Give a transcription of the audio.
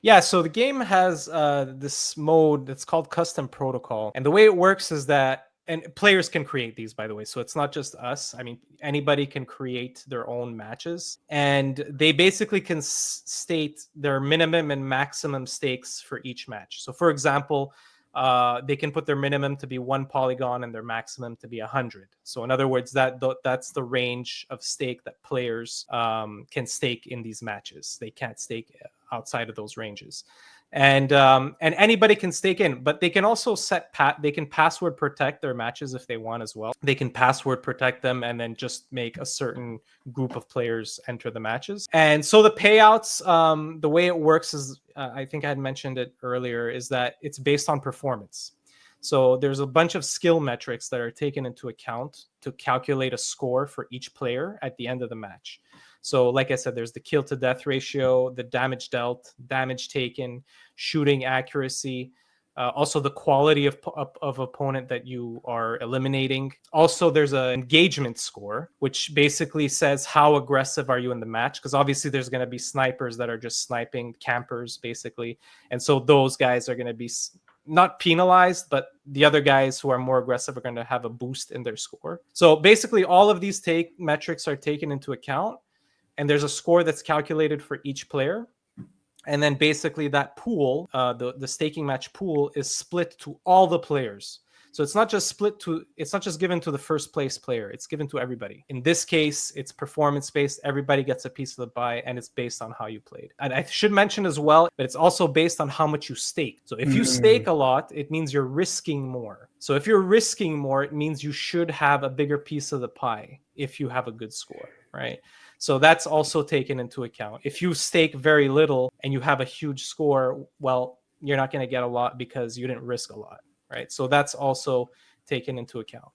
Yeah, so the game has this mode that's called custom protocol. And the way it works is that, and players can create these, by the way. So it's not just us. I mean, anybody can create their own matches. And they basically can state their minimum and maximum stakes for each match. So, for example, they can put their minimum to be 1 polygon and their maximum to be 100. So in other words, that's the range of stake that players can stake in these matches. They can't stake outside of those ranges, and anybody can stake in, but they can also they can password protect their matches if they want as well. They can password protect them and then just make a certain group of players enter the matches. And so the payouts, the way it works is, I think I had mentioned it earlier, is that it's based on performance. So there's a bunch of skill metrics that are taken into account to calculate a score for each player at the end of the match. So, like I said, there's the kill to death ratio, the damage dealt, damage taken, shooting accuracy, also the quality of opponent that you are eliminating. Also, there's an engagement score, which basically says how aggressive are you in the match, because obviously there's going to be snipers that are just sniping, campers basically, and so those guys are going to be not penalized, but the other guys who are more aggressive are going to have a boost in their score. So basically all of these metrics are taken into account, and there's a score that's calculated for each player. And then basically that pool, the staking match pool, is split to all the players. So it's not just given to the first place player. It's given to everybody. In this case, it's performance based. Everybody gets a piece of the pie, and it's based on how you played. And I should mention as well that it's also based on how much you stake. So if you stake a lot, it means you're risking more. So if you're risking more, it means you should have a bigger piece of the pie if you have a good score, right? So that's also taken into account. If you stake very little and you have a huge score, well, you're not going to get a lot because you didn't risk a lot, right? So that's also taken into account.